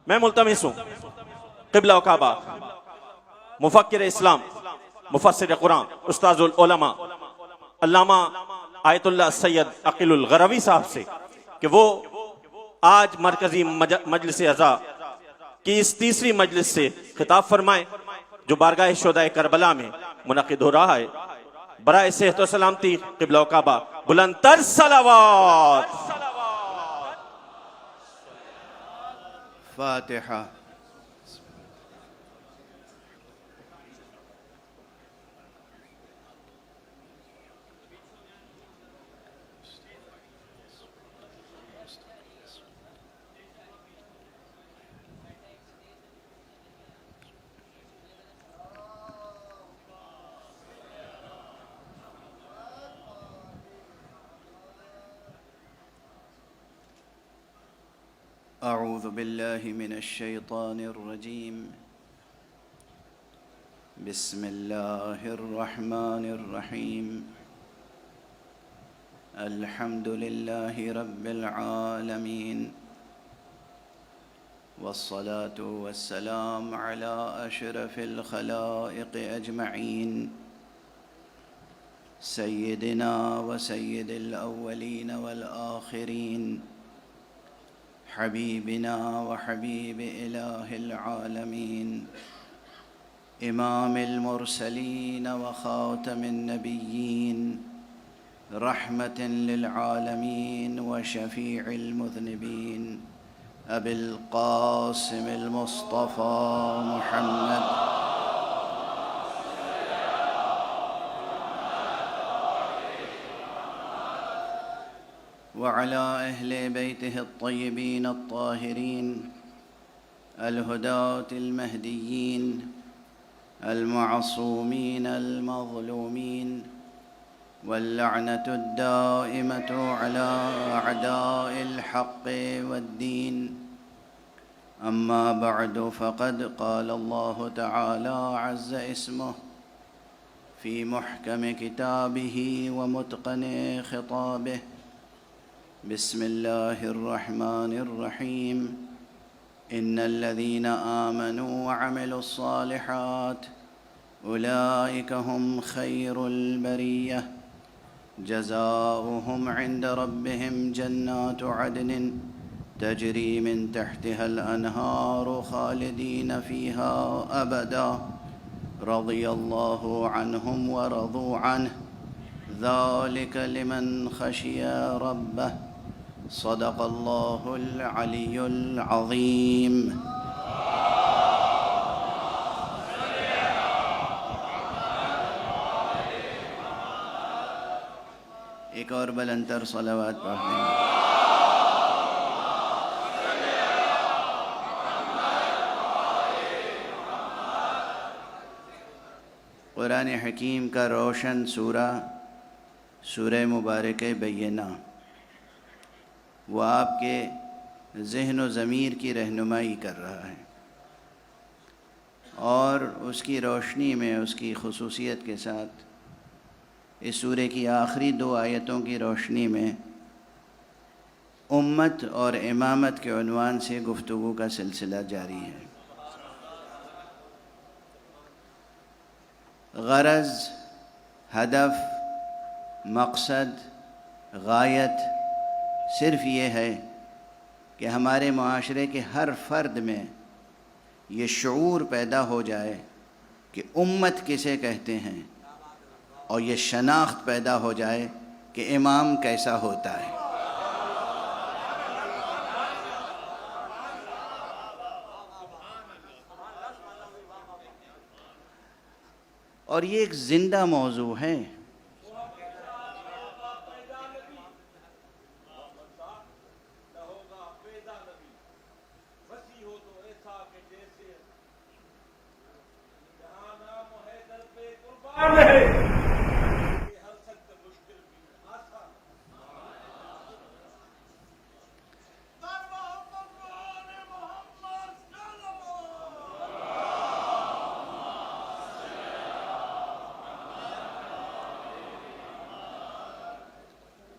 میں ملتمس ہوں قبلہ و کعبہ مفکر اسلام مفسر قرآن استاذ العلماء علامہ آیت اللہ سید عقیل الغروی صاحب سے کہ وہ آج مرکزی مجلس اعضاء کی اس تیسری مجلس سے خطاب فرمائیں جو بارگاہ شہدائے کربلا میں منعقد ہو رہا ہے۔ برائے صحت و سلامتی قبلہ و کعبہ بلند تر صلوات۔ فاتحہ۔ اعوذ باللہ من الشیطان الرجیم بسم اللہ الرحمن الرحیم الحمد للہ رب العالمین والصلاة والسلام علی اشرف الخلائق اجمعین سیدنا و سید الاولین والآخرین حبیبنا و حبیب الہ العالمین امام المرسلین و خاتم النبیین رحمت للعالمین و شفیع المذنبین ابی القاسم المصطفى محمد وعلى أهل بيته الطيبين الطاهرين الهداة المهديين المعصومين المظلومين واللعنة الدائمة على أعداء الحق والدين أما بعد فقد قال الله تعالى عز اسمه في محكم كتابه ومتقن خطابه بسم الله الرحمن الرحيم إن الذين آمنوا وعملوا الصالحات أولئك هم خير البرية جزاؤهم عند ربهم جنات عدن تجري من تحتها الأنهار خالدين فيها أبدا رضي الله عنهم ورضوا عنه ذلك لمن خشي ربه صدق اللہ العلی العظیم۔ ایک اور بلند تر صلوات پڑھ دیں۔ قرآن حکیم کا روشن سورہ سورہ مبارکہ بینہ وہ آپ کے ذہن و ضمیر کی رہنمائی کر رہا ہے، اور اس کی روشنی میں اس کی خصوصیت کے ساتھ اس سورے کی آخری 2 آیتوں کی روشنی میں امت اور امامت کے عنوان سے گفتگو کا سلسلہ جاری ہے۔ غرض، ہدف، مقصد، غایت صرف یہ ہے کہ ہمارے معاشرے کے ہر فرد میں یہ شعور پیدا ہو جائے کہ امت کسے کہتے ہیں، اور یہ شناخت پیدا ہو جائے کہ امام کیسا ہوتا ہے۔ اور یہ ایک زندہ موضوع ہے۔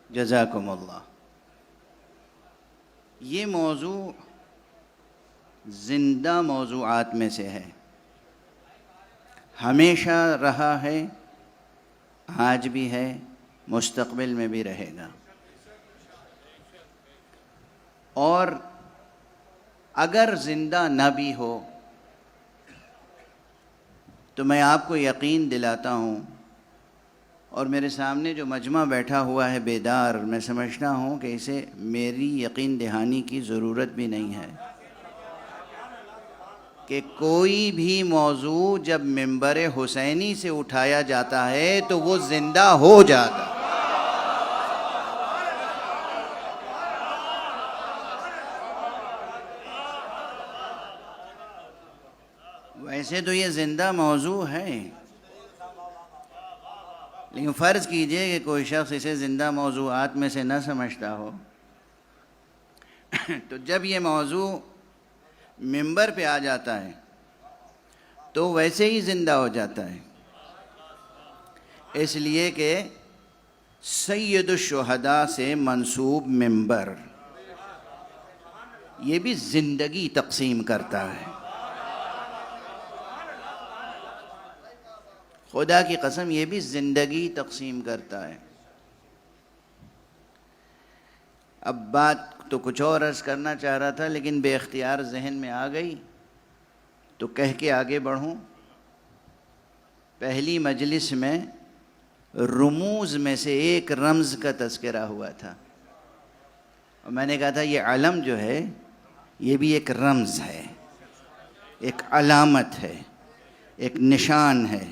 جزاکم اللہ۔ یہ موضوع زندہ موضوعات میں سے ہے، ہمیشہ رہا ہے، آج بھی ہے، مستقبل میں بھی رہے گا۔ اور اگر زندہ نہ بھی ہو تو میں آپ کو یقین دلاتا ہوں، اور میرے سامنے جو مجمع بیٹھا ہوا ہے بیدار، میں سمجھتا ہوں کہ اسے میری یقین دہانی کی ضرورت بھی نہیں ہے کہ کوئی بھی موضوع جب منبر حسینی سے اٹھایا جاتا ہے تو وہ زندہ ہو جاتا ہے۔ ویسے تو یہ زندہ موضوع ہے، لیکن فرض کیجئے کہ کوئی شخص اسے زندہ موضوعات میں سے نہ سمجھتا ہو، تو جب یہ موضوع منبر پہ آ جاتا ہے تو ویسے ہی زندہ ہو جاتا ہے، اس لیے کہ سید الشہداء سے منسوب منبر یہ بھی زندگی تقسیم کرتا ہے۔ خدا کی قسم یہ بھی زندگی تقسیم کرتا ہے۔ اب بات تو کچھ اور عرض کرنا چاہ رہا تھا، لیکن بے اختیار ذہن میں آ گئی تو کہہ کے آگے بڑھوں۔ پہلی مجلس میں رموز میں سے ایک رمز کا تذکرہ ہوا تھا، اور میں نے کہا تھا یہ علم جو ہے یہ بھی ایک رمز ہے، ایک علامت ہے، ایک نشان ہے،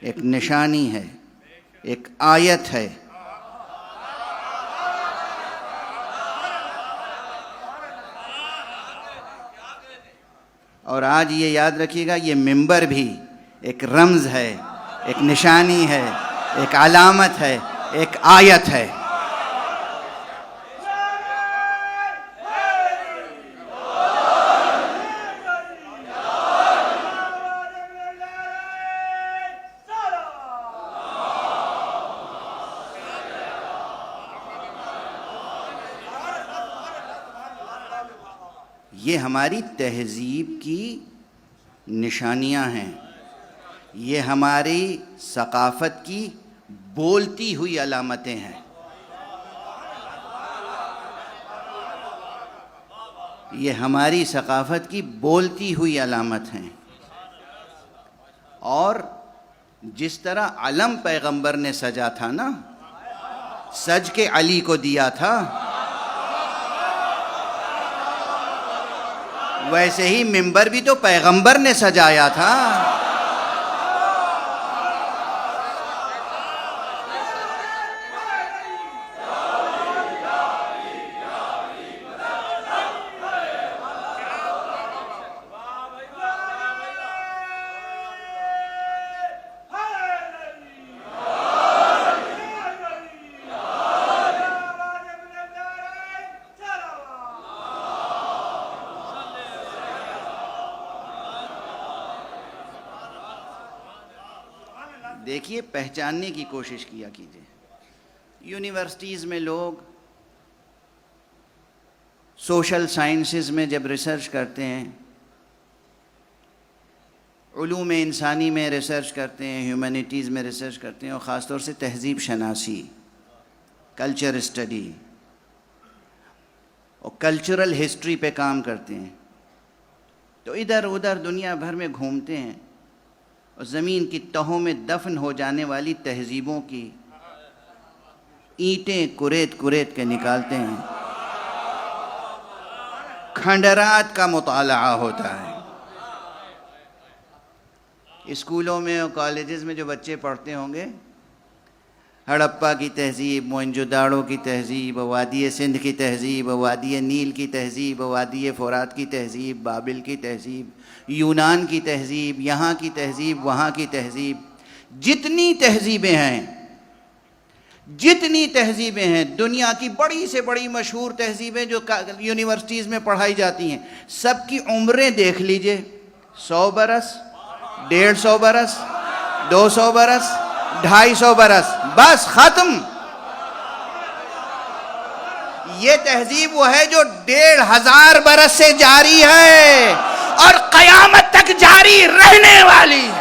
ایک نشانی ہے، ایک آیت ہے۔ اور آج یہ یاد رکھیے گا، یہ منبر بھی ایک رمز ہے، ایک نشانی ہے، ایک علامت ہے، ایک آیت ہے۔ یہ ہماری تہذیب کی نشانیاں ہیں، یہ ہماری ثقافت کی بولتی ہوئی علامتیں ہیں۔ یہ ہماری ثقافت کی بولتی ہوئی علامت ہیں۔ اور جس طرح علم پیغمبر نے سجا تھا نا، سج کے علی کو دیا تھا، ویسے ہی منبر بھی تو پیغمبر نے سجایا تھا۔ دیکھیے، پہچاننے کی کوشش کیا کیجیے۔ یونیورسٹیز میں لوگ سوشل سائنسز میں جب ریسرچ کرتے ہیں، علوم انسانی میں ریسرچ کرتے ہیں، ہیومینٹیز میں ریسرچ کرتے ہیں، اور خاص طور سے تہذیب شناسی، کلچر اسٹڈی اور کلچرل ہسٹری پہ کام کرتے ہیں، تو ادھر ادھر دنیا بھر میں گھومتے ہیں اور زمین کی تہوں میں دفن ہو جانے والی تہذیبوں کی اینٹیں کریت کریت کے نکالتے ہیں۔ کھنڈرات کا مطالعہ ہوتا ہے۔ اسکولوں میں اور کالجز میں جو بچے پڑھتے ہوں گے، ہڑپا کی تہذیب، موئنجو داڑو کی تہذیب، وادی سندھ کی تہذیب، وادی نیل کی تہذیب، وادی فرات کی تہذیب، بابل کی تہذیب، یونان کی تہذیب، یہاں کی تہذیب، وہاں کی تہذیب، جتنی تہذیبیں ہیں دنیا کی بڑی سے بڑی مشہور تہذیبیں جو یونیورسٹیز میں پڑھائی جاتی ہیں، سب کی عمریں دیکھ لیجئے، 100 برس، 150 برس، 200 برس، 250 برس، بس ختم۔ یہ تہذیب وہ ہے جو 1500 برس سے جاری ہے اور قیامت تک جاری رہنے والی ہے۔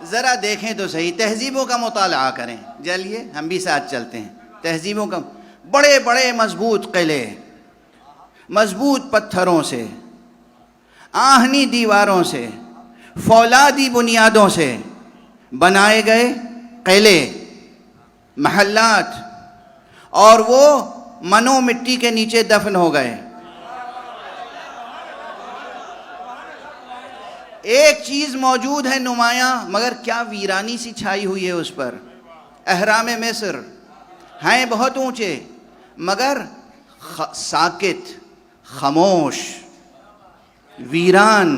ذرا دیکھیں تو صحیح، تہذیبوں کا مطالعہ کریں، چلیے ہم بھی ساتھ چلتے ہیں۔ تہذیبوں کا بڑے بڑے مضبوط قلعے، مضبوط پتھروں سے، آہنی دیواروں سے، فولادی بنیادوں سے بنائے گئے قلعے، محلات، اور وہ منو مٹی کے نیچے دفن ہو گئے۔ ایک چیز موجود ہے نمایاں، مگر کیا ویرانی سی چھائی ہوئی ہے اس پر۔ اہرام مصر ہیں بہت اونچے، مگر ساکت، خاموش، ویران۔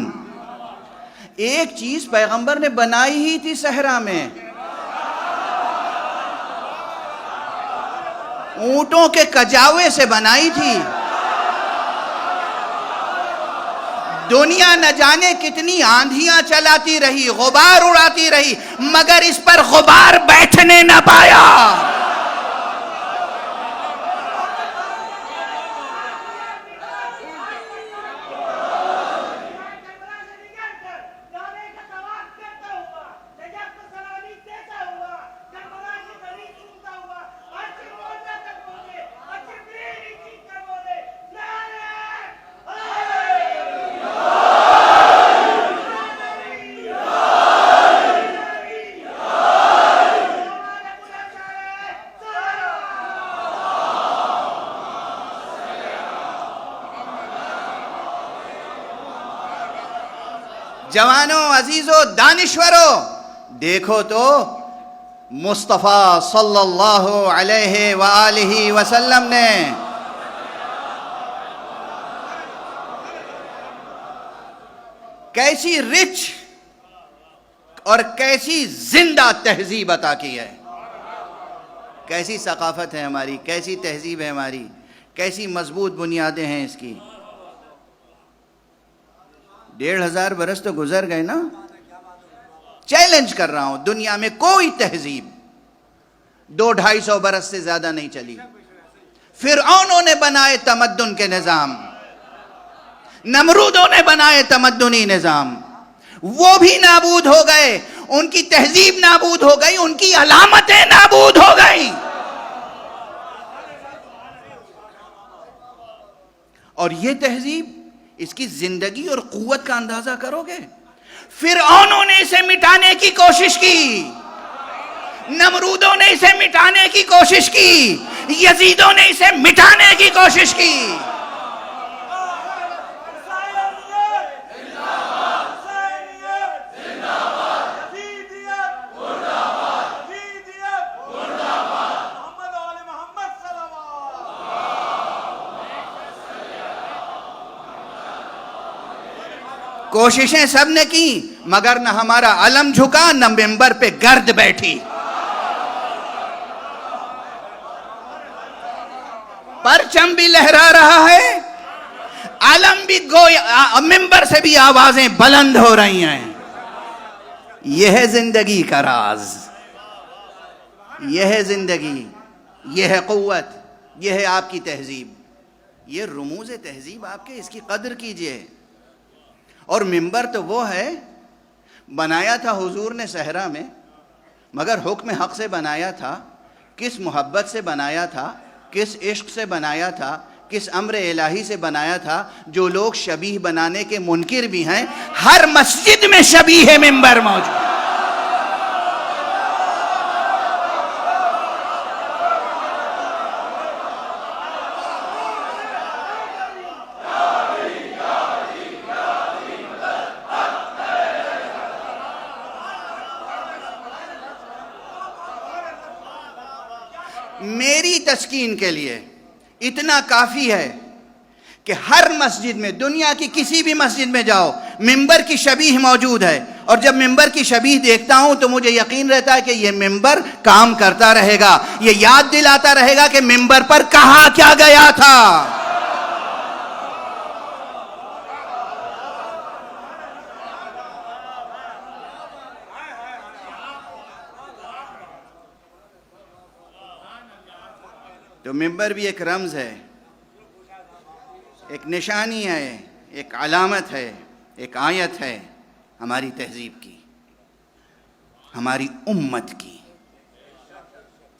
ایک چیز پیغمبر نے بنائی ہی تھی صحرا میں، اونٹوں کے کجاوے سے بنائی تھی۔ دنیا نہ جانے کتنی آندھیاں چلاتی رہی، غبار اڑاتی رہی، مگر اس پر غبار بیٹھنے نہ پایا۔ جوانوں، عزیزوں، دانشوروں، دیکھو تو مصطفیٰ صلی اللہ علیہ وآلہ وسلم نے کیسی رچ اور کیسی زندہ تہذیب عطا کی ہے۔ کیسی ثقافت ہے ہماری، کیسی تہذیب ہے ہماری، کیسی مضبوط بنیادیں ہیں اس کی۔ 1500 برس تو گزر گئے نا۔ چیلنج کر رہا ہوں، دنیا میں کوئی تہذیب 200-250 برس سے زیادہ نہیں چلی۔ فرعونوں نے بنائے تمدن کے نظام، نمرودوں نے بنائے تمدنی نظام، وہ بھی نابود ہو گئے، ان کی تہذیب نابود ہو گئی، ان کی علامتیں نابود ہو گئیں۔ اور یہ تہذیب، اس کی زندگی اور قوت کا اندازہ کرو گے۔ فرعونوں نے اسے مٹانے کی کوشش کی، نمرودوں نے اسے مٹانے کی کوشش کی، یزیدوں نے اسے مٹانے کی کوشش کی۔ کوششیں سب نے کی، مگر نہ ہمارا علم جھکا، نہ ممبر پہ گرد بیٹھی۔ پرچم بھی لہرا رہا ہے، علم بھی ممبر سے بھی آوازیں بلند ہو رہی ہیں۔ یہ ہے زندگی کا راز، یہ ہے زندگی، یہ ہے قوت، یہ ہے آپ کی تہذیب، یہ رموز تہذیب آپ کے، اس کی قدر کیجئے۔ اور ممبر تو وہ ہے، بنایا تھا حضور نے صحرا میں، مگر حکم حق سے بنایا تھا، کس محبت سے بنایا تھا، کس عشق سے بنایا تھا، کس امر الہی سے بنایا تھا۔ جو لوگ شبیہ بنانے کے منکر بھی ہیں، ہر مسجد میں شبیہ ممبر موجود ہے۔ تسکین کے لیے اتنا کافی ہے کہ ہر مسجد میں، دنیا کی کسی بھی مسجد میں جاؤ، ممبر کی شبیہ موجود ہے، اور جب ممبر کی شبیہ دیکھتا ہوں تو مجھے یقین رہتا ہے کہ یہ ممبر کام کرتا رہے گا، یہ یاد دلاتا رہے گا کہ ممبر پر کہا کیا گیا تھا۔ تو ممبر بھی ایک رمز ہے، ایک نشانی ہے، ایک علامت ہے، ایک آیت ہے ہماری تہذیب کی، ہماری امت کی،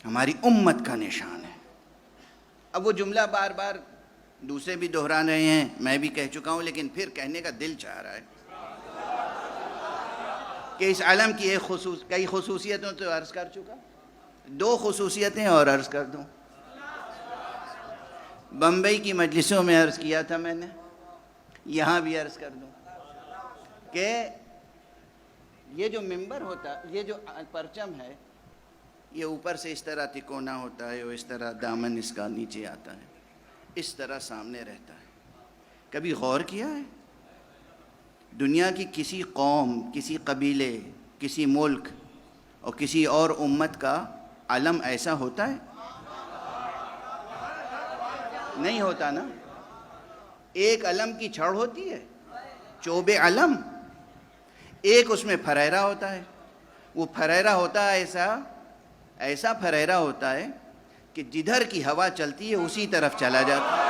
ہماری امت کا نشان ہے۔ اب وہ جملہ بار بار دوسرے بھی دہرا رہے ہیں، میں بھی کہہ چکا ہوں، لیکن پھر کہنے کا دل چاہ رہا ہے کہ اس علم کی کئی خصوصیتوں تو عرض کر چکا، 2 خصوصیتیں اور عرض کر دوں۔ بمبئی کی مجلسوں میں عرض کیا تھا میں نے، یہاں بھی عرض کر دوں کہ یہ جو ممبر ہوتا، یہ جو پرچم ہے، یہ اوپر سے اس طرح تکونا ہوتا ہے، اور اس طرح دامن اس کا نیچے آتا ہے، اس طرح سامنے رہتا ہے۔ کبھی غور کیا ہے دنیا کی کسی قوم، کسی قبیلے، کسی ملک اور کسی اور امت کا علم ایسا ہوتا ہے؟ نہیں ہوتا نا۔ ایک علم کی چھڑ ہوتی ہے، چوب علم، ایک اس میں پھریرا ہوتا ہے، وہ پھریرا ہوتا ہے ایسا پھریرا ہوتا ہے کہ جدھر کی ہوا چلتی ہے اسی طرف چلا جاتا ہے۔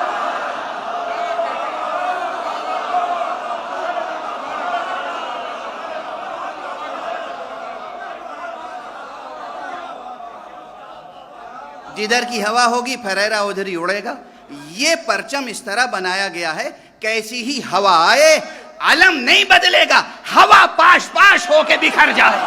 جدھر کی ہوا ہوگی پھریرا ادھر ہی اڑے گا۔ یہ پرچم اس طرح بنایا گیا ہے، کیسی ہی ہوا آئے علم نہیں بدلے گا، ہوا پاش پاش ہو کے بکھر جائے۔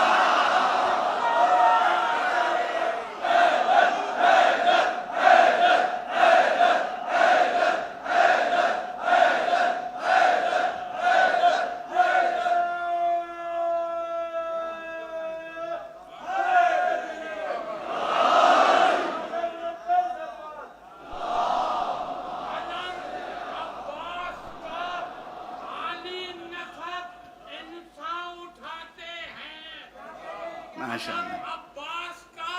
ماشاءاللہ۔ عباس کا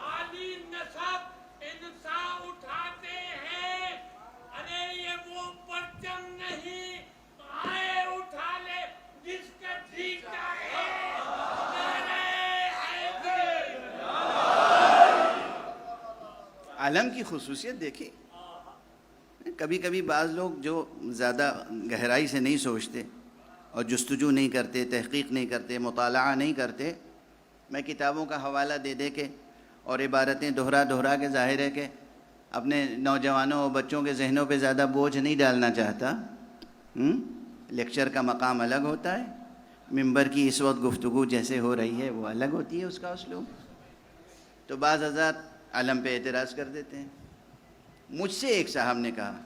عالی نسب انسان اٹھاتے ہیں، ارے یہ وہ پرچم نہیں، آئے اٹھا لے جس کا جیتا ہے۔ علم کی خصوصیت دیکھیں، کبھی کبھی بعض لوگ جو زیادہ گہرائی سے نہیں سوچتے اور جستجو نہیں کرتے، تحقیق نہیں کرتے، مطالعہ نہیں کرتے، میں کتابوں کا حوالہ دے دے کے اور عبارتیں دہرا کے ظاہر ہے کہ اپنے نوجوانوں اور بچوں کے ذہنوں پہ زیادہ بوجھ نہیں ڈالنا چاہتا۔ لیکچر کا مقام الگ ہوتا ہے، ممبر کی اس وقت گفتگو جیسے ہو رہی ہے وہ الگ ہوتی ہے، اس کا اسلوب۔ تو بعض حضرات علم پہ اعتراض کر دیتے ہیں۔ مجھ سے ایک صاحب نے کہا،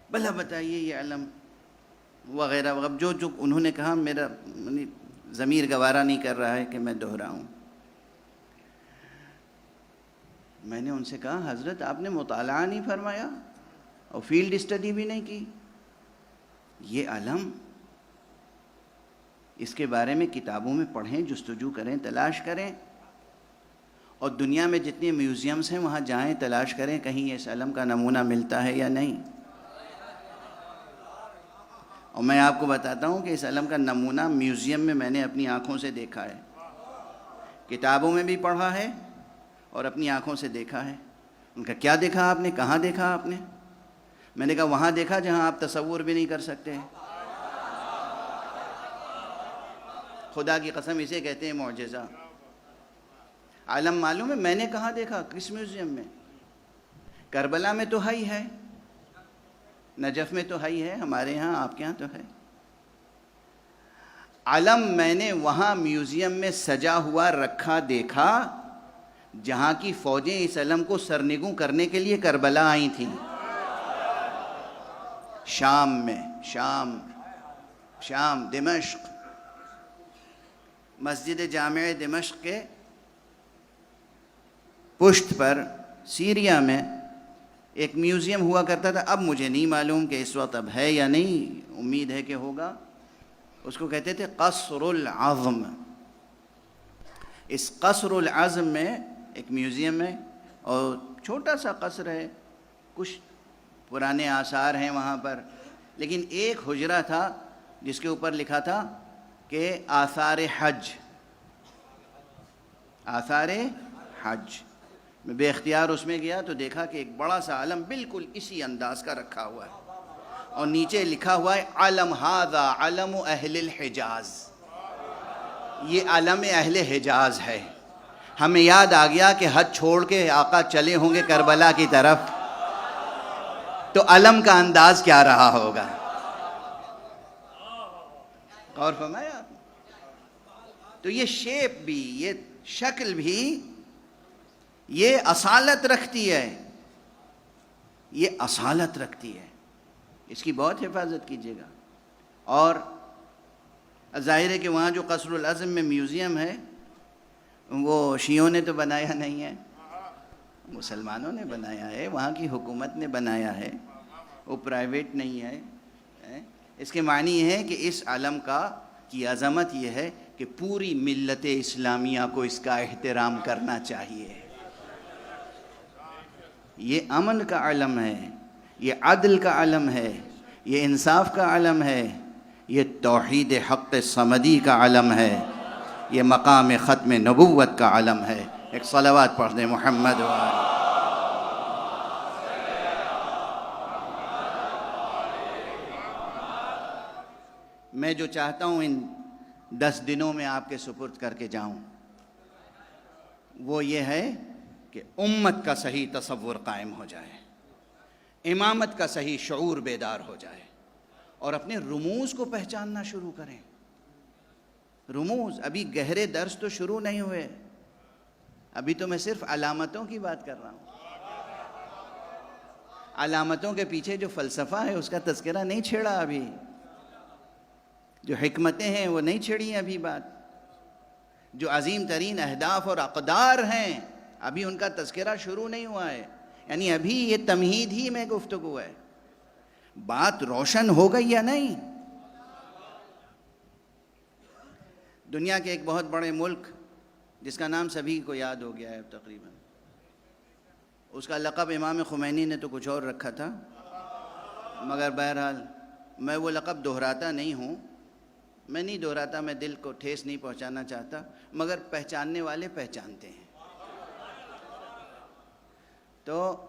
بھلا بتائیے یہ علم وغیرہ وغیرہ، جو انہوں نے کہا میرا ضمیر گوارا نہیں کر رہا ہے کہ میں دہراؤں۔ میں نے ان سے کہا، حضرت آپ نے مطالعہ نہیں فرمایا اور فیلڈ اسٹڈی بھی نہیں کی؟ یہ علم، اس کے بارے میں کتابوں میں پڑھیں، جستجو کریں، تلاش کریں، اور دنیا میں جتنے میوزیمز ہیں وہاں جائیں، تلاش کریں کہیں اس علم کا نمونہ ملتا ہے یا نہیں۔ اور میں آپ کو بتاتا ہوں کہ اس علم کا نمونہ میوزیم میں میں نے اپنی آنکھوں سے دیکھا ہے، کتابوں میں بھی پڑھا ہے اور اپنی آنکھوں سے دیکھا ہے۔ ان کا کیا دیکھا آپ نے؟ کہاں دیکھا آپ نے؟ میں نے کہا وہاں دیکھا جہاں آپ تصور بھی نہیں کر سکتے۔ خدا کی قسم اسے کہتے ہیں معجزہ۔ عالم معلوم ہے میں نے کہاں دیکھا؟ کس میوزیم میں؟ کربلا میں تو ہی ہے، نجف میں تو ہی ہے، ہمارے ہاں، آپ کے ہاں تو ہے۔ علم میں نے وہاں میوزیم میں سجا ہوا رکھا دیکھا جہاں کی فوجیں اس علم کو سرنگوں کرنے کے لیے کربلا آئی تھیں، شام میں، شام دمشق، مسجد جامع دمشق کے پشت پر سیریا میں ایک میوزیم ہوا کرتا تھا، اب مجھے نہیں معلوم کہ اس وقت اب ہے یا نہیں، امید ہے کہ ہوگا. اس کو کہتے تھے قصر العظم. اس قصر العظم میں ایک میوزیم ہے اور چھوٹا سا قصر ہے، کچھ پرانے آثار ہیں وہاں پر، لیکن ایک حجرہ تھا جس کے اوپر لکھا تھا کہ آثار حج. آثار حج. میں بے اختیار اس میں گیا تو دیکھا کہ ایک بڑا سا علم بالکل اسی انداز کا رکھا ہوا ہے اور نیچے لکھا ہوا ہے علم ھذا علم اہل الحجاز. یہ علم اہل حجاز ہے. ہمیں یاد آ گیا کہ حج چھوڑ کے آقا چلے ہوں گے کربلا کی طرف، تو علم کا انداز کیا رہا ہوگا. غور فرمایا آپ نے؟ تو یہ شیپ بھی، یہ شکل بھی، یہ اصالت رکھتی ہے، یہ اصالت رکھتی ہے. اس کی بہت حفاظت کیجیے گا. اور ظاہر ہے کہ وہاں جو قصر العظم میں میوزیم ہے وہ شیعوں نے تو بنایا نہیں ہے، مسلمانوں نے بنایا ہے، وہاں کی حکومت نے بنایا ہے، وہ پرائیویٹ نہیں ہے. اس کے معنی ہے کہ اس علم کی عظمت یہ ہے کہ پوری ملت اسلامیہ کو اس کا احترام کرنا چاہیے. یہ امن کا علم ہے، یہ عدل کا علم ہے، یہ انصاف کا علم ہے، یہ توحید حق صمدی کا علم ہے، یہ مقام ختم نبوت کا علم ہے. ایک صلوات پڑھ دیں محمد وآلہ. میں جو چاہتا ہوں ان 10 دنوں میں آپ کے سپرد کر کے جاؤں وہ یہ ہے کہ امت کا صحیح تصور قائم ہو جائے، امامت کا صحیح شعور بیدار ہو جائے اور اپنے رموز کو پہچاننا شروع کریں. رموز، ابھی گہرے درس تو شروع نہیں ہوئے، ابھی تو میں صرف علامتوں کی بات کر رہا ہوں. علامتوں کے پیچھے جو فلسفہ ہے اس کا تذکرہ نہیں چھیڑا ابھی، جو حکمتیں ہیں وہ نہیں چھڑی ابھی بات، جو عظیم ترین اہداف اور اقدار ہیں ابھی ان کا تذکرہ شروع نہیں ہوا ہے. یعنی ابھی یہ تمہید ہی میں گفتگو ہے. بات روشن ہو گئی یا نہیں؟ دنیا کے ایک بہت بڑے ملک جس کا نام سبھی کو یاد ہو گیا ہے تقریباً، اس کا لقب امام خمینی نے تو کچھ اور رکھا تھا، مگر بہرحال میں وہ لقب دہراتا نہیں ہوں، میں نہیں دہراتا، میں دل کو ٹھیس نہیں پہنچانا چاہتا، مگر پہچاننے والے پہچانتے ہیں. تو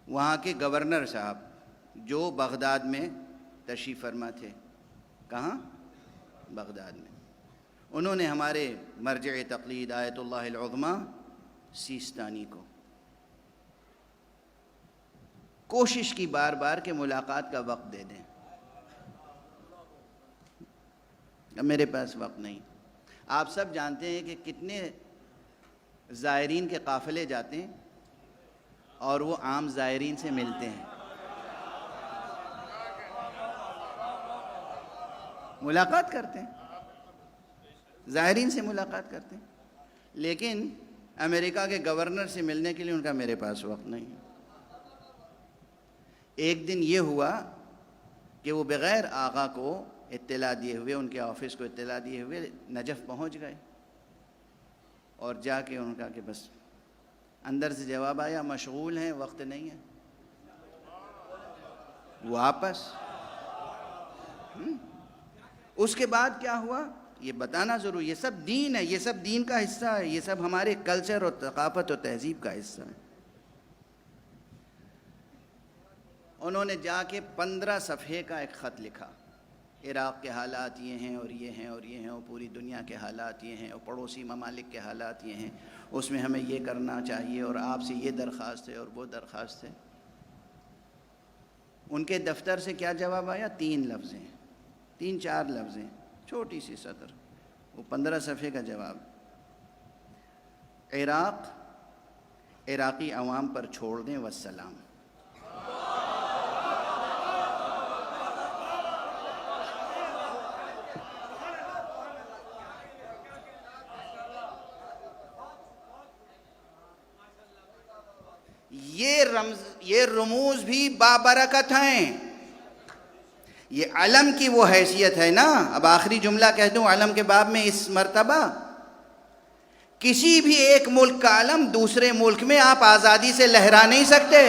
وہاں کے گورنر صاحب جو بغداد میں تشریف فرما تھے، کہاں؟ بغداد میں، انہوں نے ہمارے مرجع تقلید آیت اللہ العظمیٰ سیستانی کو کوشش کی بار بار کہ ملاقات کا وقت دے دیں. اب میرے پاس وقت نہیں. آپ سب جانتے ہیں کہ کتنے زائرین کے قافلے جاتے ہیں اور وہ عام زائرین سے ملتے ہیں، ملاقات کرتے ہیں، زائرین سے ملاقات کرتے ہیں، لیکن امریکہ کے گورنر سے ملنے کے لیے ان کا میرے پاس وقت نہیں ہے. ایک دن یہ ہوا کہ وہ بغیر آقا کو اطلاع دیے ہوئے، ان کے آفس کو اطلاع دیے ہوئے نجف پہنچ گئے اور جا کے ان کا کہ بس اندر سے جواب آیا مشغول ہیں، وقت نہیں ہے. واپس. اس کے بعد کیا ہوا یہ بتانا ضرور. یہ سب دین ہے، یہ سب دین کا حصہ ہے، یہ سب ہمارے کلچر اور ثقافت اور تہذیب کا حصہ ہے. انہوں نے جا کے 15 صفحے کا ایک خط لکھا، عراق کے حالات یہ ہیں اور یہ ہیں اور یہ ہیں، اور پوری دنیا کے حالات یہ ہیں، اور پڑوسی ممالک کے حالات یہ ہیں، اس میں ہمیں یہ کرنا چاہیے اور آپ سے یہ درخواست ہے اور وہ درخواست ہے. ان کے دفتر سے کیا جواب آیا؟ 3 لفظیں، 3-4 لفظیں، چھوٹی سی سطر، وہ 15 صفحے کا جواب. عراقی عوام پر چھوڑ دیں والسلام. یہ رموز بھی بابرکت ہیں. یہ علم کی وہ حیثیت ہے نا. اب آخری جملہ کہہ دوں علم کے باب میں اس مرتبہ. کسی بھی ایک ملک کا علم دوسرے ملک میں آپ آزادی سے لہرا نہیں سکتے.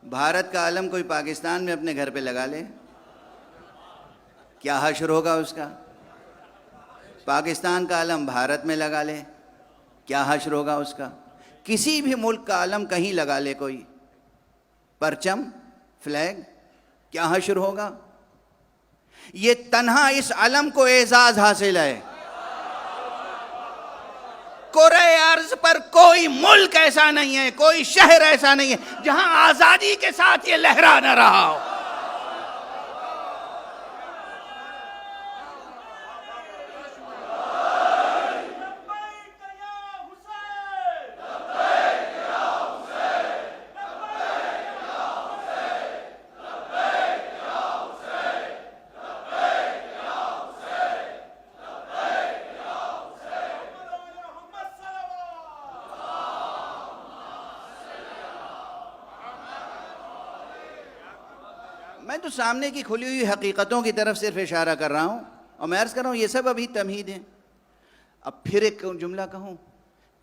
بھارت کا علم کوئی پاکستان میں اپنے گھر پہ لگا لے, کیا حشر ہوگا اس کا؟ پاکستان کا علم بھارت میں لگا لے, کیا حشر ہوگا اس کا؟ کسی بھی ملک کا علم کہیں لگا لے کوئی پرچم, فلیگ, کیا حشر ہوگا؟ یہ تنہا اس علم کو اعزاز حاصل ہے. کرۂ ارض پر کوئی ملک ایسا نہیں ہے, کوئی شہر ایسا نہیں ہے جہاں آزادی کے ساتھ یہ لہرا نہ رہا ہو. میں تو سامنے کی کھلی ہوئی حقیقتوں کی طرف صرف اشارہ کر رہا ہوں, اور میں عرض کر رہا ہوں یہ سب ابھی تمہید ہیں. اب پھر ایک جملہ کہوں,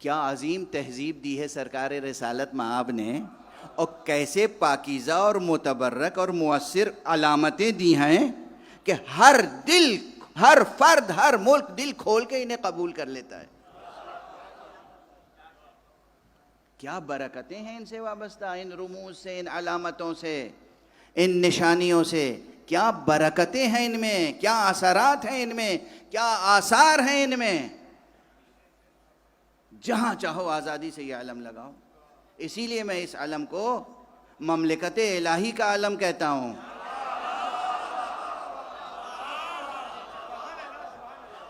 کیا عظیم تہذیب دی ہے سرکار رسالت مآب نے, اور کیسے پاکیزہ اور متبرک اور مؤثر علامتیں دی ہیں کہ ہر دل, ہر فرد, ہر ملک دل کھول کے انہیں قبول کر لیتا ہے. کیا برکتیں ہیں ان سے وابستہ, ان رموز سے, ان علامتوں سے, ان نشانیوں سے. کیا برکتیں ہیں ان میں, کیا اثرات ہیں ان میں, کیا آثار ہیں ان میں. جہاں چاہو آزادی سے یہ علم لگاؤ. اسی لیے میں اس علم کو مملکت الہی کا علم کہتا ہوں.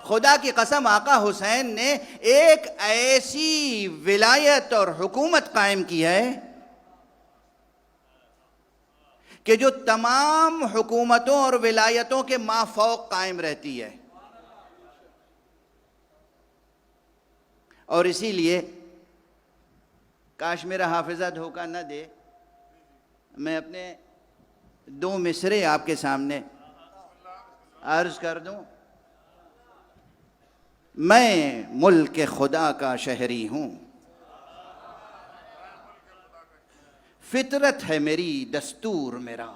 خدا کی قسم آقا حسین نے ایک ایسی ولایت اور حکومت قائم کی ہے کہ جو تمام حکومتوں اور ولایتوں کے مافوق قائم رہتی ہے. اور اسی لیے کاش میرا حافظہ دھوکہ نہ دے, میں اپنے 2 مصرے آپ کے سامنے عرض کر دوں. میں ملک خدا کا شہری ہوں, فطرت ہے میری, دستور میرا.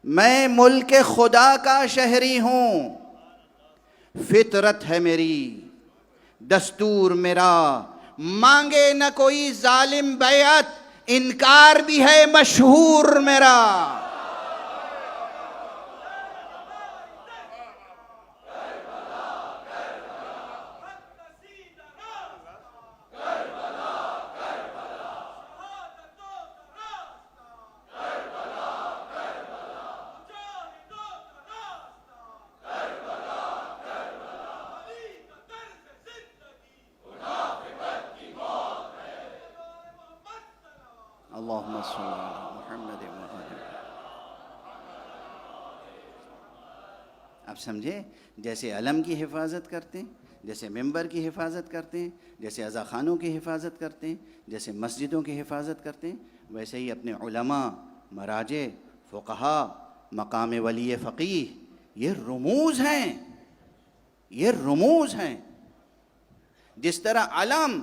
میں ملک خدا کا شہری ہوں, فطرت ہے میری, دستور میرا. مانگے نہ کوئی ظالم بیعت, انکار بھی ہے مشہور میرا. اللہم صلی علی محمد وآلہ. اب سمجھے, جیسے علم کی حفاظت کرتے ہیں, جیسے ممبر کی حفاظت کرتے ہیں, جیسے عزاخانوں کی حفاظت کرتے ہیں, جیسے مسجدوں کی حفاظت کرتے ہیں, ویسے ہی اپنے علماء, مراجع, فقہا, مقام ولی فقیہ, یہ رموز ہیں, یہ رموز ہیں. جس طرح علم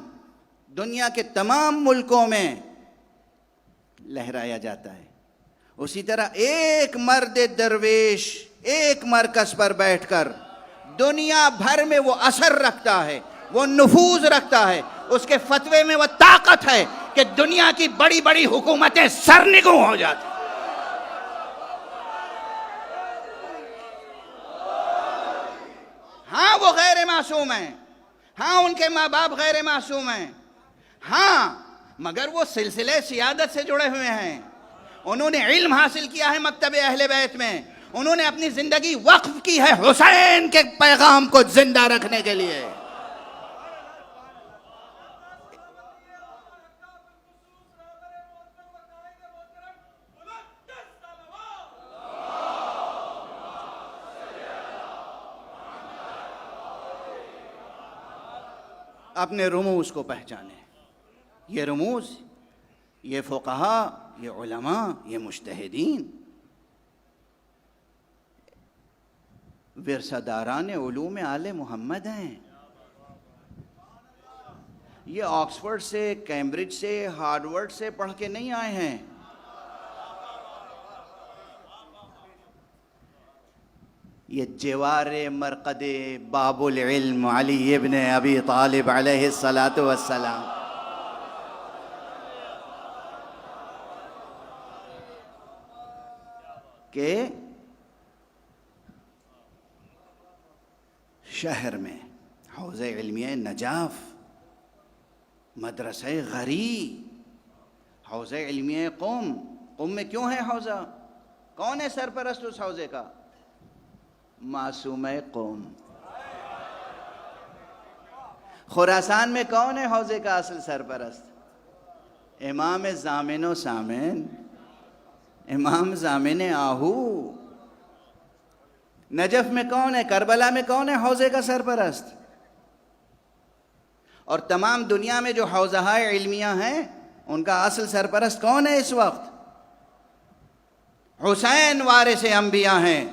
دنیا کے تمام ملکوں میں لہرایا جاتا ہے, اسی طرح ایک مرد درویش ایک مرکز پر بیٹھ کر دنیا بھر میں وہ اثر رکھتا ہے, وہ نفوذ رکھتا ہے. اس کے فتوے میں وہ طاقت ہے کہ دنیا کی بڑی بڑی حکومتیں سرنگوں ہو جاتی. ہاں وہ غیر معصوم ہیں, ہاں ان کے ماں باپ غیر معصوم ہیں, ہاں مگر وہ سلسلے سیادت سے جڑے ہوئے ہیں. انہوں نے علم حاصل کیا ہے مکتب اہل بیت میں. انہوں نے اپنی زندگی وقف کی ہے حسین کے پیغام کو زندہ رکھنے کے لیے. اپنے رموز کو پہچانے. یہ رموز، یہ فقہا، یہ علماء، یہ مجتہدین ورثہ داران علوم آل محمد ہیں. یہ آکسفورڈ سے، کیمبرج سے، ہارورڈ سے پڑھ کے نہیں آئے ہیں. یہ جوار مرقد باب العلم علی ابن ابی طالب علیہ السلام. کہ شہر میں حوزہ علمیہ نجاف، مدرسہ غری، حوزہ علمیہ قم. قم میں کیوں ہے حوزہ؟ کون ہے سرپرست اس حوزے کا؟ معصوم قوم. خراسان میں کون ہے حوزے کا اصل سرپرست؟ امام زامن و سامن، امام زامن آہو. نجف میں کون ہے؟ کربلا میں کون ہے حوزے کا سرپرست؟ اور تمام دنیا میں جو حوزہ علمیہ ہیں ان کا اصل سرپرست کون ہے اس وقت؟ حسین وارث انبیاء ہیں.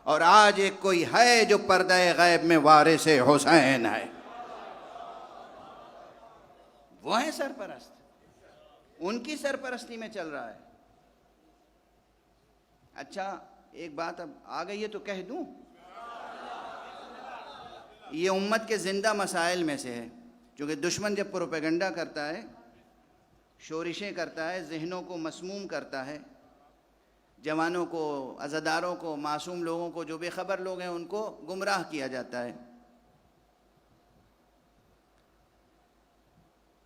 اور آج ایک کوئی ہے جو پردہ غیب میں وارث حسین ہے، وہ ہے سرپرست. ان کی سرپرستی میں چل رہا ہے. اچھا ایک بات اب آ گئی ہے تو کہہ دوں، یہ امت کے زندہ مسائل میں سے ہے. چونکہ دشمن جب پروپیگنڈا کرتا ہے، شورشیں کرتا ہے، ذہنوں کو مسموم کرتا ہے، جوانوں کو، عزاداروں کو، معصوم لوگوں کو، جو بے خبر لوگ ہیں ان کو گمراہ کیا جاتا ہے.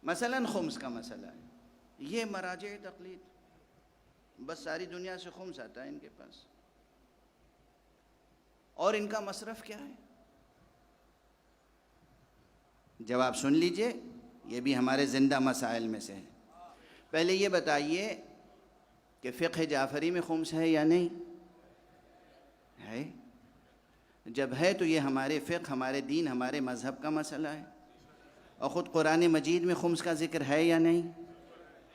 مثلا خمس کا مسئلہ ہے. یہ مراجع تقلید، بس ساری دنیا سے خمس آتا ہے ان کے پاس. اور ان کا مصرف کیا ہے؟ جواب سن لیجئے، یہ بھی ہمارے زندہ مسائل میں سے ہے. پہلے یہ بتائیے کہ فقہ جعفری میں خمس ہے یا نہیں ہے؟ جب ہے تو یہ ہمارے فقہ، ہمارے دین، ہمارے مذہب کا مسئلہ ہے. اور خود قرآن مجید میں خمس کا ذکر ہے یا نہیں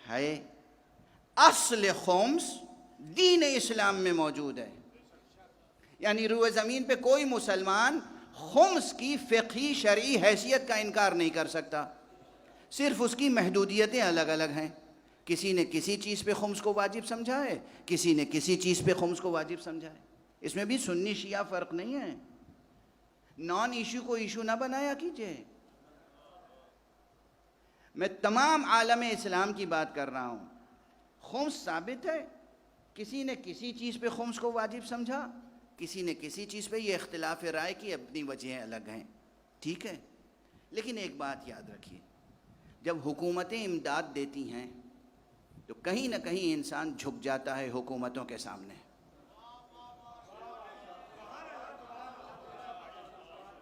ہے؟ اصل خمس دین اسلام میں موجود ہے. یعنی روئے زمین پہ کوئی مسلمان خمس کی فقہی شرعی حیثیت کا انکار نہیں کر سکتا. صرف اس کی محدودیتیں الگ الگ ہیں. کسی نے کسی چیز پہ خمس کو واجب سمجھا ہے، کسی نے کسی چیز پہ خمس کو واجب سمجھا ہے. اس میں بھی سنی شیعہ فرق نہیں ہے. نان ایشو کو ایشو نہ بنایا کیجئے. میں تمام عالم اسلام کی بات کر رہا ہوں. خمس ثابت ہے، کسی نے کسی چیز پہ خمس کو واجب سمجھا، کسی نے کسی چیز پہ. یہ اختلاف رائے کی اپنی وجہیں الگ ہیں، ٹھیک ہے. لیکن ایک بات یاد رکھیے، جب حکومتیں امداد دیتی ہیں تو کہیں نہ کہیں انسان جھک جاتا ہے حکومتوں کے سامنے.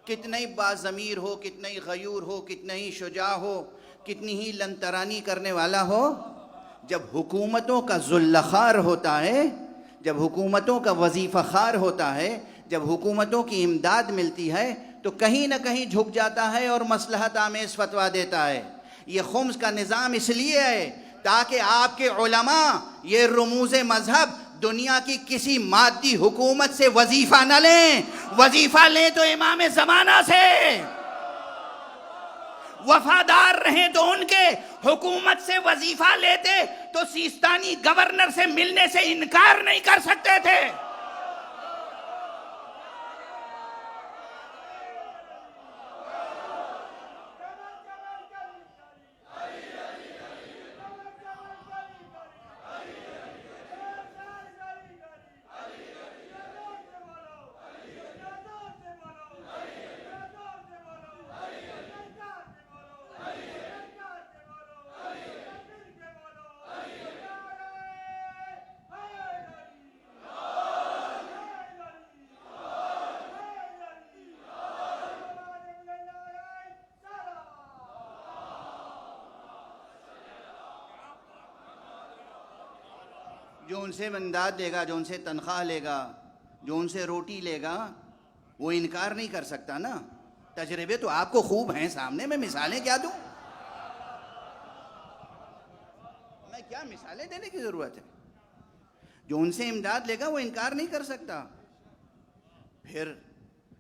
کتنا ہی باضمیر ہو، کتنا ہی غیور ہو، کتنا ہی شجاع ہو، کتنی ہی لنترانی کرنے والا ہو، جب حکومتوں کا ذل خوار ہوتا ہے، جب حکومتوں کا وظیفہ خوار ہوتا ہے، جب حکومتوں کی امداد ملتی ہے تو کہیں نہ کہیں جھک جاتا ہے اور مصلحت آمیز فتویٰ دیتا ہے. یہ خمس کا نظام اس لیے ہے تاکہ آپ کے علماء یہ رموز مذہب دنیا کی کسی مادی حکومت سے وظیفہ نہ لیں. وظیفہ لیں تو امام زمانہ سے، وفادار رہیں تو ان کے. حکومت سے وظیفہ لیتے تو سیستانی گورنر سے ملنے سے انکار نہیں کر سکتے تھے. جو ان سے امداد لے گا، جو ان سے تنخواہ لے گا، جو ان سے روٹی لے گا، وہ انکار نہیں کر سکتا نا. تجربے تو آپ کو خوب ہیں سامنے، میں مثالیں کیا دوں؟ میں کیا مثالیں دینے کی ضرورت ہے؟ جو ان سے امداد لے گا وہ انکار نہیں کر سکتا. پھر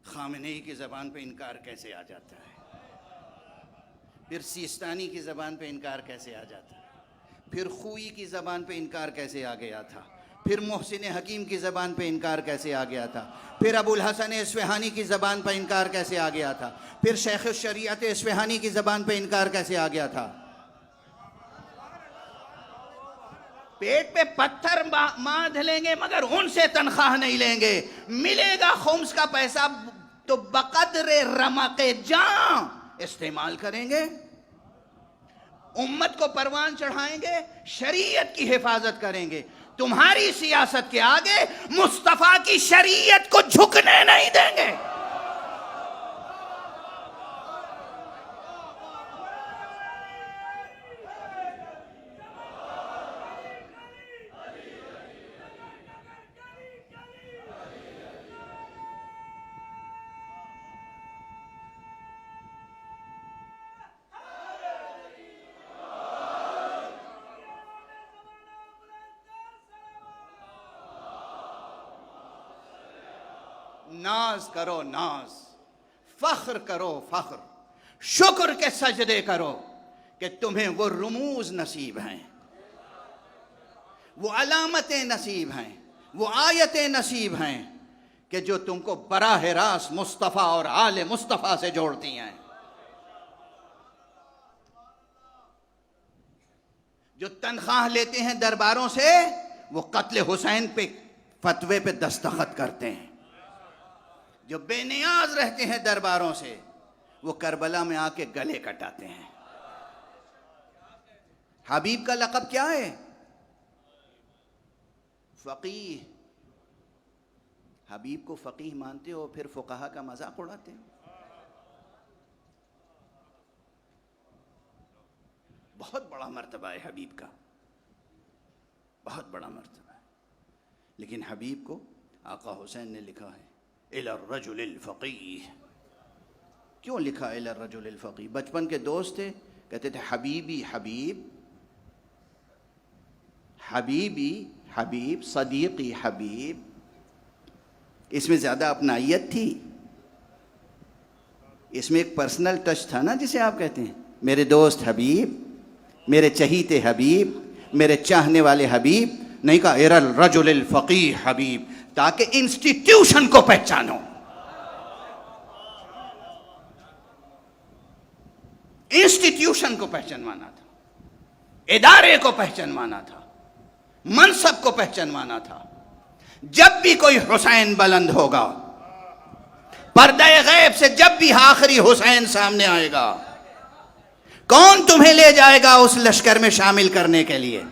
خامنئی کی زبان پہ انکار کیسے آ جاتا ہے؟ پھر سیستانی کی زبان پہ انکار کیسے آ جاتا ہے؟ پھر خوئی کی زبان پہ انکار کیسے آ گیا تھا؟ پھر محسن حکیم کی زبان پہ انکار کیسے آ گیا تھا؟ پھر ابو الحسن اصفہانی کی زبان پہ انکار کیسے آ گیا تھا؟ پھر شیخ الشریعت اصفہانی کی زبان پہ انکار کیسے آ گیا تھا؟ پیٹ پہ پتھر باندھ لیں گے مگر ان سے تنخواہ نہیں لیں گے. ملے گا خمس کا پیسہ تو بقدر رمق جاں استعمال کریں گے. امت کو پروان چڑھائیں گے، شریعت کی حفاظت کریں گے. تمہاری سیاست کے آگے مصطفیٰ کی شریعت کو جھکنے نہیں دیں گے. ناز کرو ناز، فخر کرو فخر، شکر کے سجدے کرو کہ تمہیں وہ رموز نصیب ہیں، وہ علامتیں نصیب ہیں، وہ آیتیں نصیب ہیں کہ جو تم کو براہ راست مصطفیٰ اور آل مصطفیٰ سے جوڑتی ہیں. جو تنخواہ لیتے ہیں درباروں سے وہ قتل حسین پہ فتوے پہ دستخط کرتے ہیں. جو بے نیاز رہتے ہیں درباروں سے وہ کربلا میں آ کے گلے کٹاتے ہیں. حبیب کا لقب کیا ہے؟ فقیہ. حبیب کو فقیہ مانتے ہو پھر فقہا کا مذاق اڑاتے ہو. بہت بڑا مرتبہ ہے حبیب کا، بہت بڑا مرتبہ ہے. لیکن حبیب کو آقا حسین نے لکھا ہے الی الرجل الفقیہ. کیوں لکھا الی الرجل الفقیہ؟ بچپن کے دوست تھے، کہتے تھے حبیبی حبیب، حبیبی حبیب، صدیقی حبیب. اس میں زیادہ اپنائیت تھی، اس میں ایک پرسنل ٹچ تھا نا، جسے آپ کہتے ہیں میرے دوست حبیب، میرے چہیتے حبیب، میرے چاہنے والے حبیب. نہیں کہا الی الرجل الفقیہ حبیب، تاکہ انسٹیٹیوشن کو پہچانو. انسٹیٹیوشن کو پہچانوانا تھا، ادارے کو پہچانوانا تھا، منصب کو پہچانوانا تھا. جب بھی کوئی حسین بلند ہوگا، پردہ غیب سے جب بھی آخری حسین سامنے آئے گا، کون تمہیں لے جائے گا اس لشکر میں شامل کرنے کے لیے؟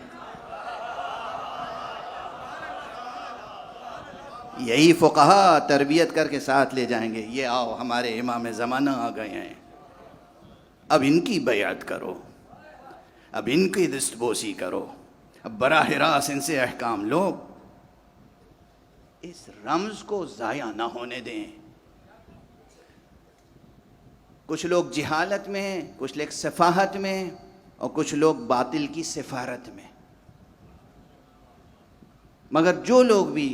یہی فقہا تربیت کر کے ساتھ لے جائیں گے. یہ آؤ ہمارے امام زمانہ آ گئے ہیں، اب ان کی بیعت کرو، اب ان کی دست بوسی کرو، اب براہ راست ان سے احکام لو. اس رمز کو ضائع نہ ہونے دیں. کچھ لوگ جہالت میں ہیں، کچھ لوگ سفاہت میں، اور کچھ لوگ باطل کی سفارت میں. مگر جو لوگ بھی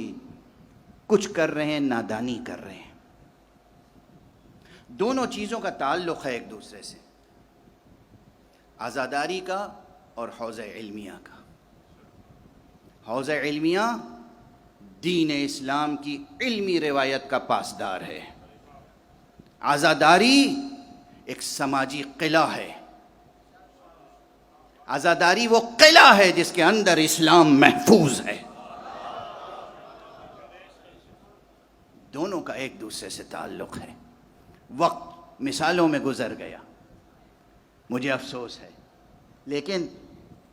کچھ کر رہے ہیں نادانی کر رہے ہیں. دونوں چیزوں کا تعلق ہے ایک دوسرے سے، عزاداری کا اور حوزہ علمیہ کا. حوزہ علمیہ دین اسلام کی علمی روایت کا پاسدار ہے. عزاداری ایک سماجی قلعہ ہے. عزاداری وہ قلعہ ہے جس کے اندر اسلام محفوظ ہے. دونوں کا ایک دوسرے سے تعلق ہے. وقت مثالوں میں گزر گیا، مجھے افسوس ہے، لیکن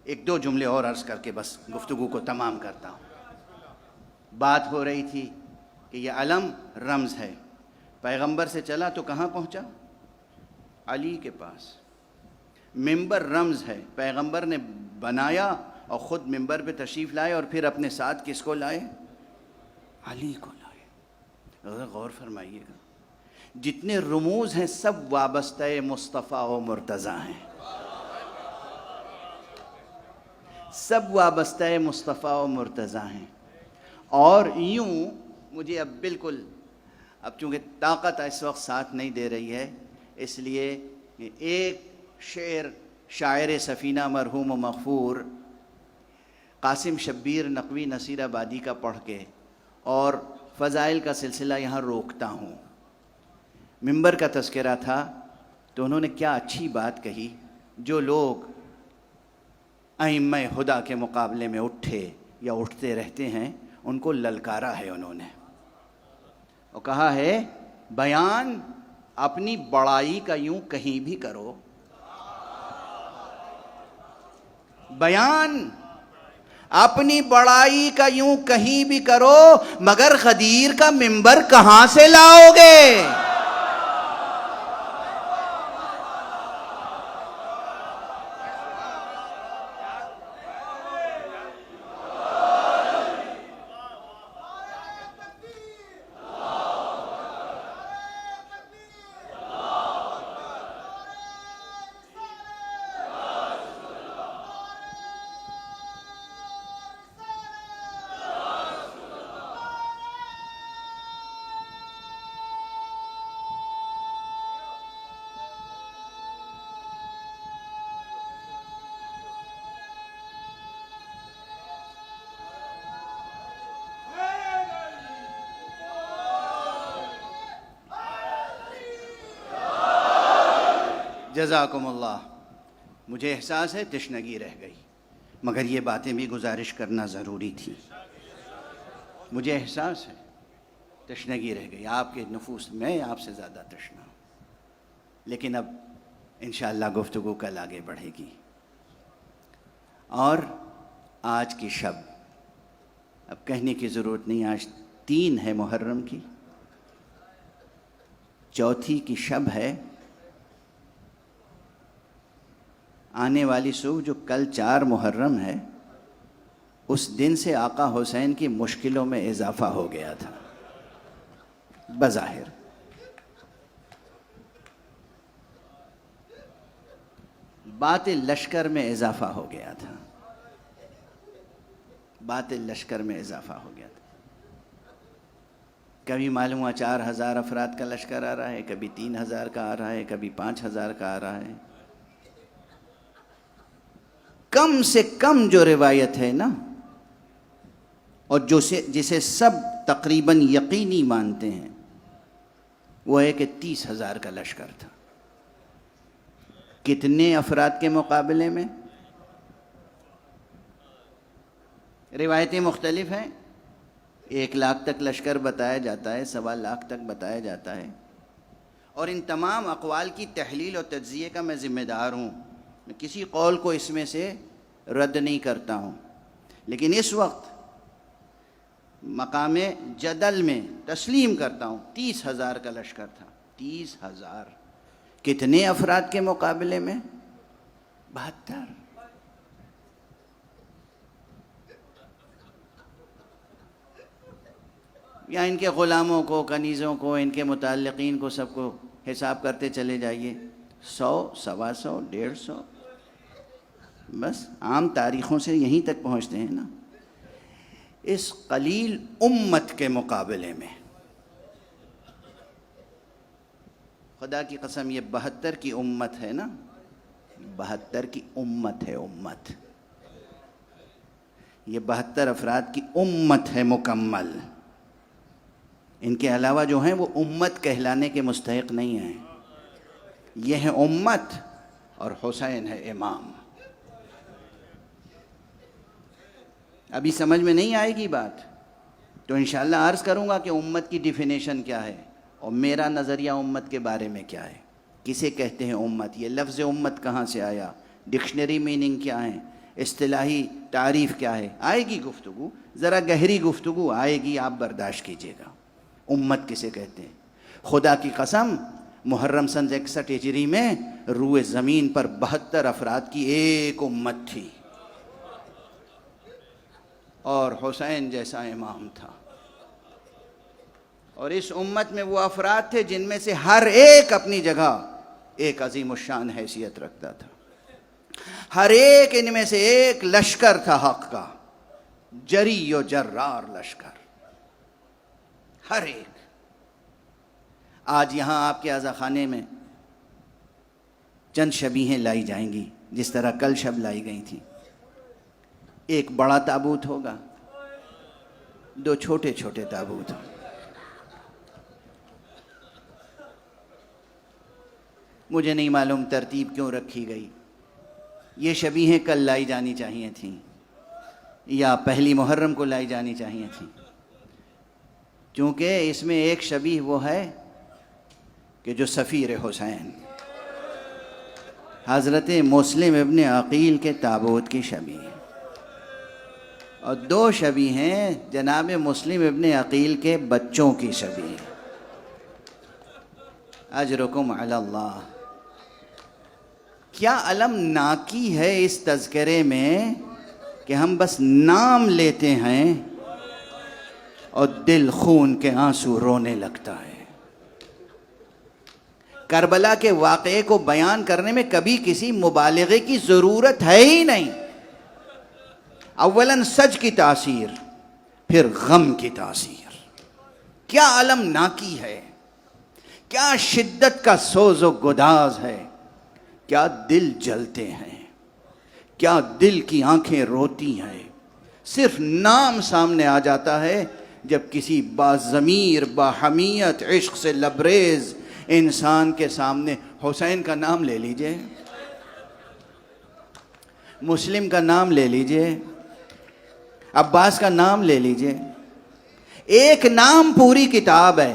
ایک دو جملے اور عرض کر کے بس گفتگو کو تمام کرتا ہوں. بات ہو رہی تھی کہ یہ علم رمز ہے. پیغمبر سے چلا تو کہاں پہنچا؟ علی کے پاس. ممبر رمز ہے، پیغمبر نے بنایا اور خود منبر پہ تشریف لائے اور پھر اپنے ساتھ کس کو لائے؟ علی کو لائے۔ ذرا غور فرمائیے گا، جتنے رموز ہیں سب وابستہ مصطفیٰ و مرتضیٰ ہیں، سب وابستہ مصطفیٰ و مرتضیٰ ہیں۔ اور یوں مجھے اب بالکل چونکہ طاقت اس وقت ساتھ نہیں دے رہی ہے، اس لیے ایک شعر شاعر سفینہ مرحوم و مغفور قاسم شبیر نقوی نصیر آبادی کا پڑھ کے اور فضائل کا سلسلہ یہاں روکتا ہوں۔ منبر کا تذکرہ تھا تو انہوں نے کیا اچھی بات کہی، جو لوگ ائمہ خدا کے مقابلے میں اٹھے یا اٹھتے رہتے ہیں ان کو للکارا ہے انہوں نے، اور کہا ہے بیان اپنی بڑائی کا یوں کہیں بھی کرو، بیان اپنی بڑائی کا یوں کہیں بھی کرو، مگر غدیر کا منبر کہاں سے لاؤ گے؟ جزاکم اللہ۔ مجھے احساس ہے تشنگی رہ گئی، مگر یہ باتیں بھی گزارش کرنا ضروری تھی۔ مجھے احساس ہے تشنگی رہ گئی، آپ کے نفوس میں آپ سے زیادہ تشنا ہوں، لیکن اب انشاءاللہ گفتگو کل آگے بڑھے گی۔ اور آج کی شب اب کہنے کی ضرورت نہیں، آج 3 ہے محرم کی، چوتھی کی شب ہے۔ آنے والی صبح جو کل 4 محرم ہے، اس دن سے آقا حسین کی مشکلوں میں اضافہ ہو گیا تھا بظاہر۔ بات لشکر میں اضافہ ہو گیا تھا، بات لشکر میں اضافہ ہو گیا تھا۔ کبھی معلوم ہوا 4000 افراد کا لشکر آ رہا ہے، کبھی 3000 کا آ رہا ہے، کبھی 5000 کا آ رہا ہے۔ کم سے کم جو روایت ہے نا، اور جسے سب تقریباً یقینی مانتے ہیں، وہ ہے کہ 30,000 کا لشکر تھا۔ کتنے افراد کے مقابلے میں؟ روایتیں مختلف ہیں، 1 لاکھ تک لشکر بتایا جاتا ہے، 1.25 لاکھ تک بتایا جاتا ہے، اور ان تمام اقوال کی تحلیل اور تجزیے کا میں ذمہ دار ہوں، میں کسی قول کو اس میں سے رد نہیں کرتا ہوں، لیکن اس وقت مقام جدل میں تسلیم کرتا ہوں 30,000 کا لشکر تھا۔ 30,000 کتنے افراد کے مقابلے میں؟ 72۔ یا ان کے غلاموں کو، کنیزوں کو، ان کے متعلقین کو، سب کو حساب کرتے چلے جائیے، 100، 125، 150، بس عام تاریخوں سے یہیں تک پہنچتے ہیں نا۔ اس قلیل امت کے مقابلے میں خدا کی قسم یہ 72 کی امت ہے نا، 72 کی امت ہے، امت، یہ 72 افراد کی امت ہے مکمل۔ ان کے علاوہ جو ہیں وہ امت کہلانے کے مستحق نہیں ہیں، یہ ہے امت، اور حسین ہے امام۔ ابھی سمجھ میں نہیں آئے گی بات تو انشاءاللہ عرض کروں گا کہ امت کی ڈیفینیشن کیا ہے اور میرا نظریہ امت کے بارے میں کیا ہے، کسے کہتے ہیں امت، یہ لفظ امت کہاں سے آیا، ڈکشنری میننگ کیا ہے، اصطلاحی تعریف کیا ہے، آئے گی گفتگو، ذرا گہری گفتگو آئے گی، آپ برداشت کیجئے گا۔ امت کسے کہتے ہیں؟ خدا کی قسم محرم سن 61 ہجری میں روئے زمین پر 72 افراد کی ایک امت تھی، اور حسین جیسا امام تھا. اور اس امت میں وہ افراد تھے جن میں سے ہر ایک اپنی جگہ ایک عظیم الشان حیثیت رکھتا تھا. ہر ایک ان میں سے ایک لشکر تھا حق کا، جری و جرار لشکر، ہر ایک. آج یہاں آپ کے عزا خانے میں چند شبیہیں لائی جائیں گی جس طرح کل شب لائی گئی تھیں. ایک بڑا تابوت ہوگا، دو چھوٹے چھوٹے تابوت. مجھے نہیں معلوم ترتیب کیوں رکھی گئی. یہ شبیہیں کل لائی جانی چاہیے تھیں یا پہلی محرم کو لائی جانی چاہیے تھیں، کیونکہ اس میں ایک شبیہ وہ ہے کہ جو سفیر حسین حضرت مسلم ابن عقیل کے تابوت کی شبیہ ہے، اور دو شبیہ ہیں جناب مسلم ابن عقیل کے بچوں کی شبیہ. اجرکم علی اللہ. کیا علم ناکی ہے اس تذکرے میں کہ ہم بس نام لیتے ہیں اور دل خون کے آنسو رونے لگتا ہے. کربلا کے واقعے کو بیان کرنے میں کبھی کسی مبالغے کی ضرورت ہے ہی نہیں. اولاً سچ کی تاثیر، پھر غم کی تاثیر. کیا علم ناکی ہے، کیا شدت کا سوز و گداز ہے، کیا دل جلتے ہیں، کیا دل کی آنکھیں روتی ہیں. صرف نام سامنے آ جاتا ہے جب کسی باضمیر باحمیت عشق سے لبریز انسان کے سامنے حسین کا نام لے لیجئے، مسلم کا نام لے لیجئے، عباس کا نام لے لیجئے. ایک نام پوری کتاب ہے،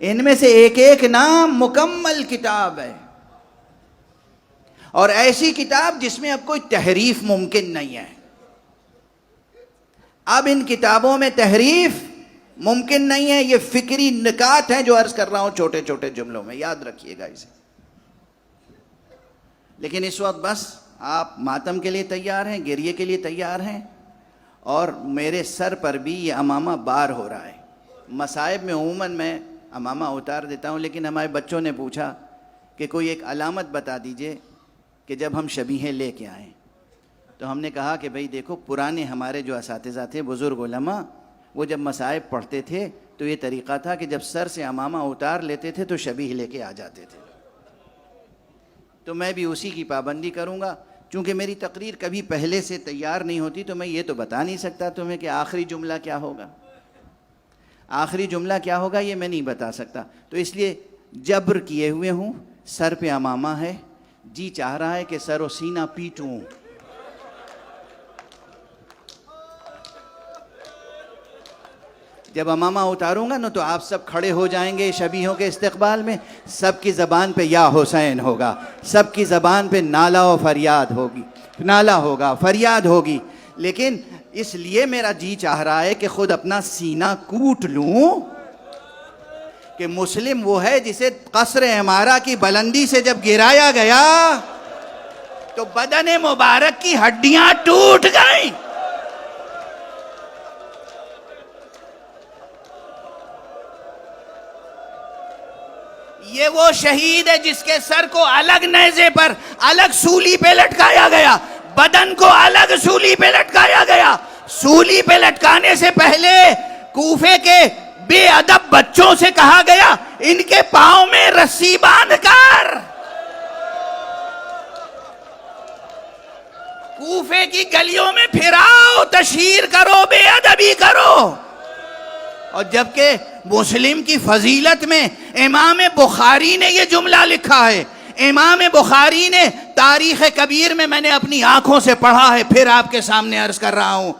ان میں سے ایک ایک نام مکمل کتاب ہے، اور ایسی کتاب جس میں اب کوئی تحریف ممکن نہیں ہے. اب ان کتابوں میں تحریف ممکن نہیں ہے. یہ فکری نکات ہیں جو عرض کر رہا ہوں چھوٹے چھوٹے جملوں میں، یاد رکھیے گا اسے. لیکن اس وقت بس آپ ماتم کے لیے تیار ہیں، گریے کے لیے تیار ہیں، اور میرے سر پر بھی یہ امامہ بار ہو رہا ہے. مصائب میں عموماً میں امامہ اتار دیتا ہوں، لیکن ہمارے بچوں نے پوچھا کہ کوئی ایک علامت بتا دیجئے کہ جب ہم شبیہیں لے کے آئیں. تو ہم نے کہا کہ بھئی دیکھو، پرانے ہمارے جو اساتذہ تھے، بزرگ علماء، وہ جب مصائب پڑھتے تھے تو یہ طریقہ تھا کہ جب سر سے امامہ اتار لیتے تھے تو شبیہ لے کے آ جاتے تھے. تو میں بھی اسی کی پابندی کروں گا. چونکہ میری تقریر کبھی پہلے سے تیار نہیں ہوتی تو میں یہ تو بتا نہیں سکتا تمہیں کہ آخری جملہ کیا ہوگا. آخری جملہ کیا ہوگا یہ میں نہیں بتا سکتا. تو اس لیے جبر کیے ہوئے ہوں. سر پہ امامہ ہے، جی چاہ رہا ہے کہ سر و سینہ پیٹوں. جب امامہ اتاروں گا نا تو آپ سب کھڑے ہو جائیں گے شبیہوں کے استقبال میں. سب کی زبان پہ یا حسین ہوگا، سب کی زبان پہ نالہ و فریاد ہوگی، نالہ ہوگا، فریاد ہوگی. لیکن اس لیے میرا جی چاہ رہا ہے کہ خود اپنا سینہ کوٹ لوں کہ مسلم وہ ہے جسے قصر عمارہ کی بلندی سے جب گرایا گیا تو بدن مبارک کی ہڈیاں ٹوٹ گئیں. یہ وہ شہید ہے جس کے سر کو الگ نیزے پر الگ سولی پہ لٹکایا گیا، بدن کو الگ سولی پہ لٹکایا گیا. سولی پہ لٹکانے سے پہلے کوفے کے بے ادب بچوں سے کہا گیا ان کے پاؤں میں رسی باندھ کر کوفے کی گلیوں میں پھراؤ، تشہیر کرو، بے ادبی کرو. اور جبکہ مسلم کی فضیلت میں امام بخاری نے یہ جملہ لکھا ہے. امام بخاری نے تاریخ کبیر میں نے اپنی آنکھوں سے پڑھا ہے، پھر آپ کے سامنے عرض کر رہا ہوں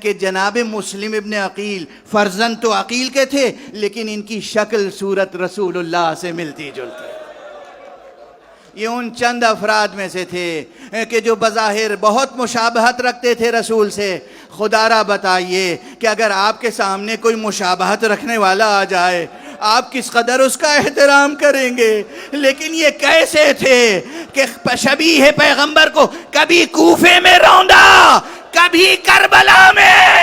کہ جناب مسلم ابن عقیل فرزند تو عقیل کے تھے، لیکن ان کی شکل صورت رسول اللہ سے ملتی جلتی. یہ ان چند افراد میں سے تھے کہ جو بظاہر بہت مشابہت رکھتے تھے رسول سے. خدا را بتائیے کہ اگر آپ کے سامنے کوئی مشابہت رکھنے والا آ جائے آپ کس قدر اس کا احترام کریں گے. لیکن یہ کیسے تھے کہ شبیہ پیغمبر کو کبھی کوفے میں روندا، کبھی کربلا میں